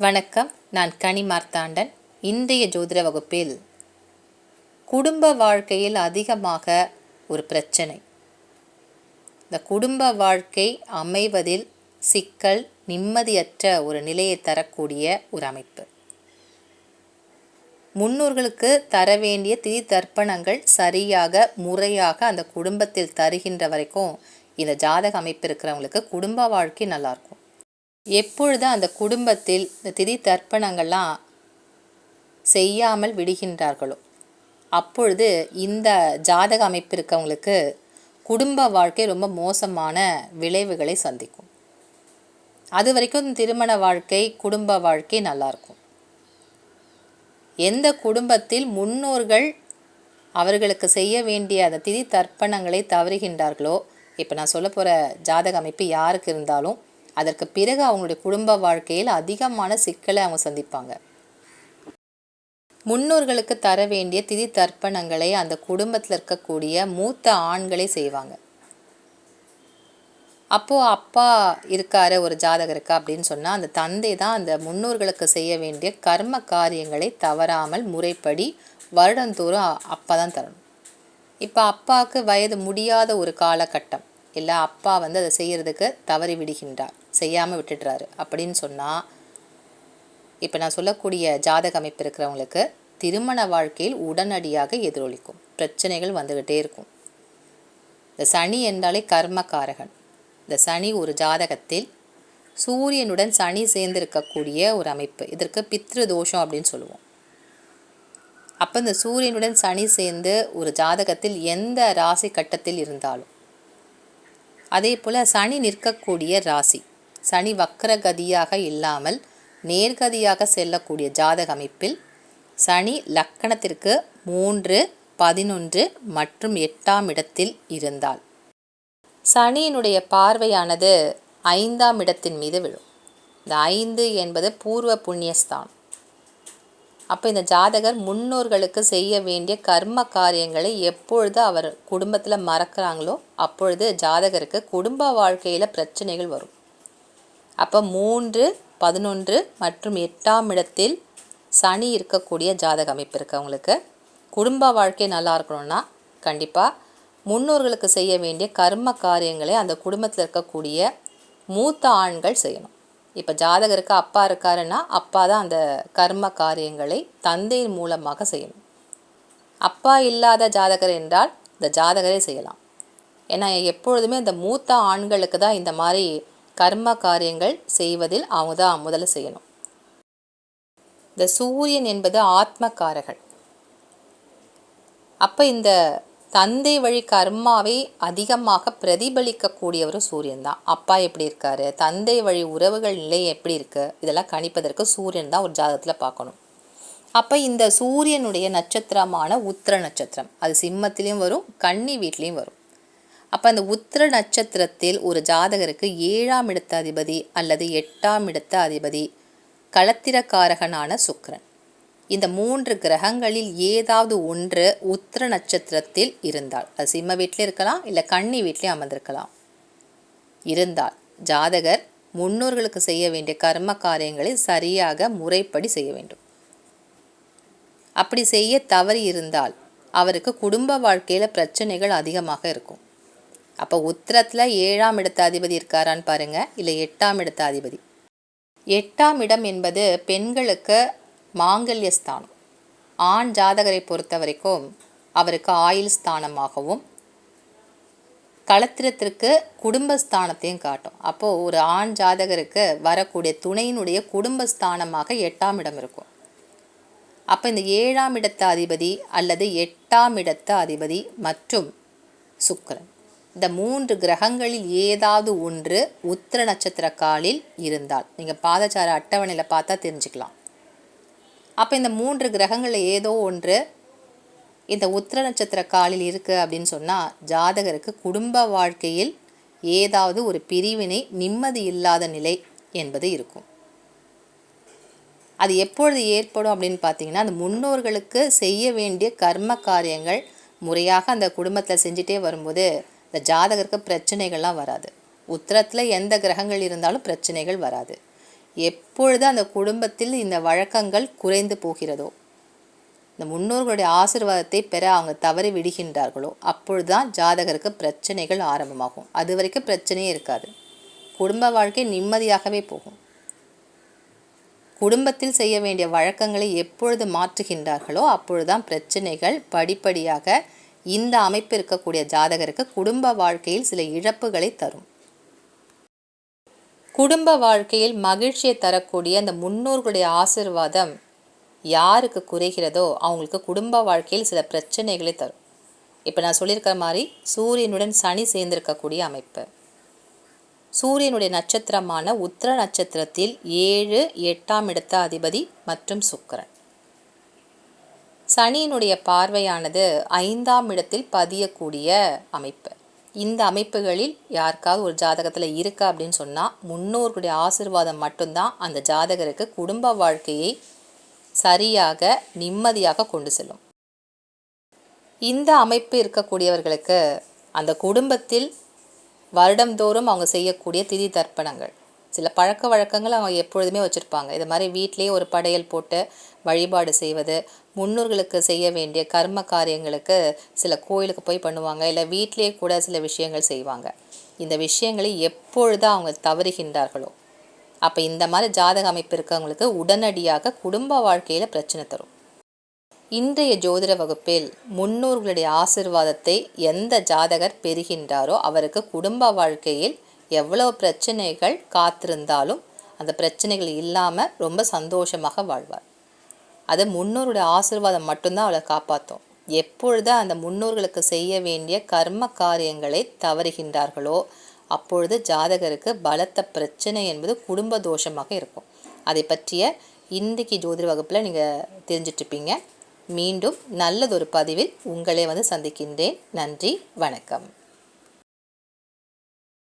வணக்கம். நான் கனி மார்த்தாண்டன். இன்றைய ஜோதிட வகுப்பில் குடும்ப வாழ்க்கையில் அதிகமாக ஒரு பிரச்சனை, இந்த குடும்ப வாழ்க்கை அமைவதில் சிக்கல், நிம்மதியற்ற ஒரு நிலையை தரக்கூடிய ஒரு அமைப்பு. முன்னோர்களுக்கு தர வேண்டிய திதி தர்ப்பணங்கள் சரியாக முறையாக அந்த குடும்பத்தில் தருகின்ற வரைக்கும் இந்த ஜாதக அமைப்பு இருக்கிறவங்களுக்கு குடும்ப வாழ்க்கை நல்லாயிருக்கும். எப்பொழுது அந்த குடும்பத்தில் இந்த திதி தர்ப்பணங்கள்லாம் செய்யாமல் விடுகின்றார்களோ அப்பொழுது இந்த ஜாதக அமைப்பு இருக்கவங்களுக்கு குடும்ப வாழ்க்கை ரொம்ப மோசமான விளைவுகளை சந்திக்கும். அது வரைக்கும் திருமண வாழ்க்கை, குடும்ப வாழ்க்கை நல்லாயிருக்கும். எந்த குடும்பத்தில் முன்னோர்கள் அவர்களுக்கு செய்ய வேண்டிய அந்த திதி தர்ப்பணங்களை தவறுகின்றார்களோ, இப்போ நான் சொல்ல போகிற ஜாதக அமைப்பு யாருக்கு இருந்தாலும் அதற்கு பிறகு அவங்களுடைய குடும்ப வாழ்க்கையில் அதிகமான சிக்கலை அவங்க சந்திப்பாங்க. முன்னோர்களுக்கு தர வேண்டிய திதி தர்ப்பணங்களை அந்த குடும்பத்தில் இருக்கக்கூடிய மூத்த ஆண்களை செய்வாங்க. அப்போது அப்பா இருக்காரு, ஒரு ஜாதகம் இருக்கா அப்படின்னு சொன்னால் அந்த தந்தை தான் அந்த முன்னோர்களுக்கு செய்ய வேண்டிய கர்ம காரியங்களை தவறாமல் முறைப்படி வருடந்தோறும் அப்பா தான் தரணும். இப்போ அப்பாவுக்கு வயது முடியாத ஒரு காலகட்டம், இல்லை அப்பா அதை செய்கிறதுக்கு தவறி விடுகின்றார், செய்யாமல் விட்டுடுறாரு அப்படின்னு சொன்னால், இப்போ நான் சொல்லக்கூடிய ஜாதக அமைப்பு இருக்கிறவங்களுக்கு திருமண வாழ்க்கையில் உடனடியாக எதிரொலிக்கும் பிரச்சனைகள் வந்துக்கிட்டே இருக்கும். இந்த சனி என்றாலே கர்மக்காரகன். இந்த சனி ஒரு ஜாதகத்தில் சூரியனுடன் சனி சேர்ந்திருக்கக்கூடிய ஒரு அமைப்பு. இதற்கு பித்ரு தோஷம் அப்படின்னு சொல்லுவோம். அப்போ இந்த சூரியனுடன் சனி சேர்ந்து ஒரு ஜாதகத்தில் எந்த ராசி கட்டத்தில் இருந்தாலும், அதே போல் சனி நிற்கக்கூடிய ராசி, சனி வக்கரகதியாக இல்லாமல் நேர்கதியாக செல்லக்கூடிய ஜாதக அமைப்பில் சனி லக்கணத்திற்கு 3, 11 மற்றும் 8ஆம் இடத்தில் இருந்தால், சனியினுடைய பார்வையானது 5ஆம் இடத்தின் மீது விழும். இந்த 5 என்பது பூர்வ புண்ணியஸ்தானம். அப்போ இந்த ஜாதகர் முன்னோர்களுக்கு செய்ய வேண்டிய கர்ம காரியங்களை எப்பொழுது அவர் குடும்பத்தில் மறக்கிறாங்களோ அப்பொழுது ஜாதகருக்கு குடும்ப வாழ்க்கையில் பிரச்சனைகள் வரும். அப்போ 3, 11 மற்றும் 8ஆம் இடத்தில் சனி இருக்கக்கூடிய ஜாதக அமைப்பு இருக்கவங்களுக்கு குடும்ப வாழ்க்கை நல்லா இருக்கணும்னா கண்டிப்பாக முன்னோர்களுக்கு செய்ய வேண்டிய கர்ம காரியங்களை அந்த குடும்பத்தில் இருக்கக்கூடிய மூத்த ஆண்கள் செய்யணும். இப்போ ஜாதகருக்கு அப்பா இருக்காருன்னா அப்பா தான் அந்த கர்ம காரியங்களை தந்தையின் மூலமாக செய்யணும். அப்பா இல்லாத ஜாதகர் என்றால் இந்த ஜாதகரே செய்யலாம். ஏன்னா எப்பொழுதுமே அந்த மூத்த ஆண்களுக்கு தான் இந்த மாதிரி கர்ம காரியங்கள் செய்வதில் அவங்க தான் முதல்ல செய்யணும். இந்த சூரியன் என்பது ஆத்மகாரகன். அப்போ இந்த தந்தை வழி கர்மாவை அதிகமாக பிரதிபலிக்கக்கூடியவர் சூரியன் தான். அப்பா எப்படி இருக்காரு, தந்தை வழி உறவுகள் நிலை எப்படி இருக்கு, இதெல்லாம் கணிப்பதற்கு சூரியன் தான் ஒரு ஜாதகத்தில் பார்க்கணும். அப்போ இந்த சூரியனுடைய நட்சத்திரமான உத்திர நட்சத்திரம், அது சிம்மத்திலையும் வரும், கன்னி வீட்லேயும் வரும். அப்போ அந்த உத்திர நட்சத்திரத்தில் ஒரு ஜாதகருக்கு 7ஆம் இடத்த அதிபதி அல்லது 8ஆம் இடத்த அதிபதி களத்திரக்காரகனான சுக்கிரன், இந்த 3 கிரகங்களில் ஏதாவது ஒன்று உத்திர நட்சத்திரத்தில் இருந்தால், அது சிம்ம வீட்டிலே இருக்கலாம், இல்லை கன்னி வீட்டிலே அமர்ந்திருக்கலாம், இருந்தால் ஜாதகர் முன்னோர்களுக்கு செய்ய வேண்டிய கர்ம காரியங்களை சரியாக முறைப்படி செய்ய வேண்டும். அப்படி செய்ய தவறி இருந்தால் அவருக்கு குடும்ப வாழ்க்கையில் பிரச்சனைகள் அதிகமாக இருக்கும். அப்போ உத்திரத்தில் 7ஆம் இடத்த அதிபதி இருக்காரான்னு பாருங்கள், இல்லை 8ஆம் இடத்த அதிபதி. 8ஆம் இடம் என்பது பெண்களுக்கு மாங்கல்ய ஸ்தானம். ஆண் ஜாதகரை பொறுத்த வரைக்கும் அவருக்கு ஆயுள் ஸ்தானமாகவும் களத்திரத்திற்கு குடும்பஸ்தானத்தையும் காட்டும். அப்போது ஒரு ஆண் ஜாதகருக்கு வரக்கூடிய துணையினுடைய குடும்பஸ்தானமாக 8ஆம் இடம் இருக்கும். அப்போ இந்த 7ஆம் இடத்த அதிபதி அல்லது 8ஆம் இடத்த அதிபதி மற்றும் சுக்கிரன், இந்த 3 கிரகங்களில் ஏதாவது ஒன்று உத்திர நட்சத்திர காலில் இருந்தால், நீங்கள் பாதச்சார அட்டவணையில் பார்த்தா தெரிஞ்சுக்கலாம். அப்போ இந்த 3 கிரகங்களில் ஏதோ ஒன்று இந்த உத்திர நட்சத்திர காலில் இருக்குது அப்படின்னு சொன்னால் ஜாதகருக்கு குடும்ப வாழ்க்கையில் ஏதாவது ஒரு பிரிவினை, நிம்மதி இல்லாத நிலை என்பது இருக்கும். அது எப்பொழுது ஏற்படும் அப்படின்னு பார்த்தீங்கன்னா, அந்த முன்னோர்களுக்கு செய்ய வேண்டிய கர்ம காரியங்கள் முறையாக அந்த குடும்பத்தில் செஞ்சுட்டே வரும்போது இந்த ஜாதகருக்கு பிரச்சனைகள்லாம் வராது. உத்திரத்தில் எந்த கிரகங்கள் இருந்தாலும் பிரச்சனைகள் வராது. எப்பொழுது அந்த குடும்பத்தில் இந்த வழக்கங்கள் குறைந்து போகிறதோ, இந்த முன்னோர்களுடைய ஆசீர்வாதத்தை பெற அவங்க தவறி விடுகின்றார்களோ, அப்பொழுதுதான் ஜாதகருக்கு பிரச்சனைகள் ஆரம்பமாகும். அது வரைக்கும் பிரச்சனையே இருக்காது. குடும்ப வாழ்க்கை நிம்மதியாகவே போகும். குடும்பத்தில் செய்ய வேண்டிய வழக்கங்களை எப்பொழுது மாற்றுகின்றார்களோ அப்பொழுதுதான் பிரச்சனைகள் படிப்படியாக இந்த அமைப்பு இருக்கக்கூடிய ஜாதகருக்கு குடும்ப வாழ்க்கையில் சில இழப்புகளை தரும். குடும்ப வாழ்க்கையில் மகிழ்ச்சியை தரக்கூடிய அந்த முன்னோர்களுடைய ஆசீர்வாதம் யாருக்கு குறைகிறதோ அவங்களுக்கு குடும்ப வாழ்க்கையில் சில பிரச்சனைகளை தரும். இப்போ நான் சொல்லியிருக்கிற மாதிரி சூரியனுடன் சனி சேர்ந்திருக்கக்கூடிய அமைப்பு, சூரியனுடைய நட்சத்திரமான உத்திர நட்சத்திரத்தில் 7, 8ஆம் இடத்த அதிபதி மற்றும் சுக்கிரன், சனியினுடைய பார்வையானது 5ஆம் இடத்தில் பதியக்கூடிய அமைப்பு. இந்த அமைப்புகளில் யாருக்காவது ஒரு ஜாதகத்தில் இருக்கா அப்படின்னு சொன்னால் முன்னோர்களுடைய ஆசீர்வாதம் மட்டும்தான் அந்த ஜாதகருக்கு குடும்ப வாழ்க்கையை சரியாக நிம்மதியாக கொண்டு செல்லும். இந்த அமைப்பு இருக்கக்கூடியவர்களுக்கு அந்த குடும்பத்தில் வருடந்தோறும் அவங்க செய்யக்கூடிய திதி தர்ப்பணங்கள், சில பழக்க வழக்கங்கள் அவங்க எப்பொழுதுமே வச்சுருப்பாங்க. இது மாதிரி வீட்டிலேயே ஒரு படையல் போட்டு வழிபாடு செய்வது, முன்னோர்களுக்கு செய்ய வேண்டிய கர்ம காரியங்களுக்கு சில கோயிலுக்கு போய் பண்ணுவாங்க, இல்லை வீட்டிலேயே கூட சில விஷயங்கள் செய்வாங்க. இந்த விஷயங்களை எப்பொழுது அவங்க தவறுகின்றார்களோ அப்போ இந்த மாதிரி ஜாதக அமைப்பு இருக்கவங்களுக்கு உடனடியாக குடும்ப வாழ்க்கையில் பிரச்சனை தரும். இன்றைய ஜோதிட வகுப்பில் முன்னோர்களுடைய ஆசீர்வாதத்தை எந்த ஜாதகர் பெறுகின்றாரோ அவருக்கு குடும்ப வாழ்க்கையில் எவ்வளவு பிரச்சனைகள் காத்திருந்தாலும் அந்த பிரச்சனைகள் இல்லாமல் ரொம்ப சந்தோஷமாக வாழ்வார். அது முன்னோருடைய ஆசீர்வாதம் மட்டும்தான் அவளை காப்பாற்றும். எப்பொழுது அந்த முன்னோர்களுக்கு செய்ய வேண்டிய கர்ம காரியங்களை தவறுகின்றார்களோ அப்பொழுது ஜாதகருக்கு பலத்த பிரச்சனை என்பது குடும்ப தோஷமாக இருக்கும். அதை பற்றிய இன்றைக்கு ஜோதிட வகுப்பில் நீங்கள் தெரிஞ்சிட்ருப்பீங்க. மீண்டும் நல்லதொரு பதிவில் உங்களை சந்திக்கின்றேன். நன்றி, வணக்கம்.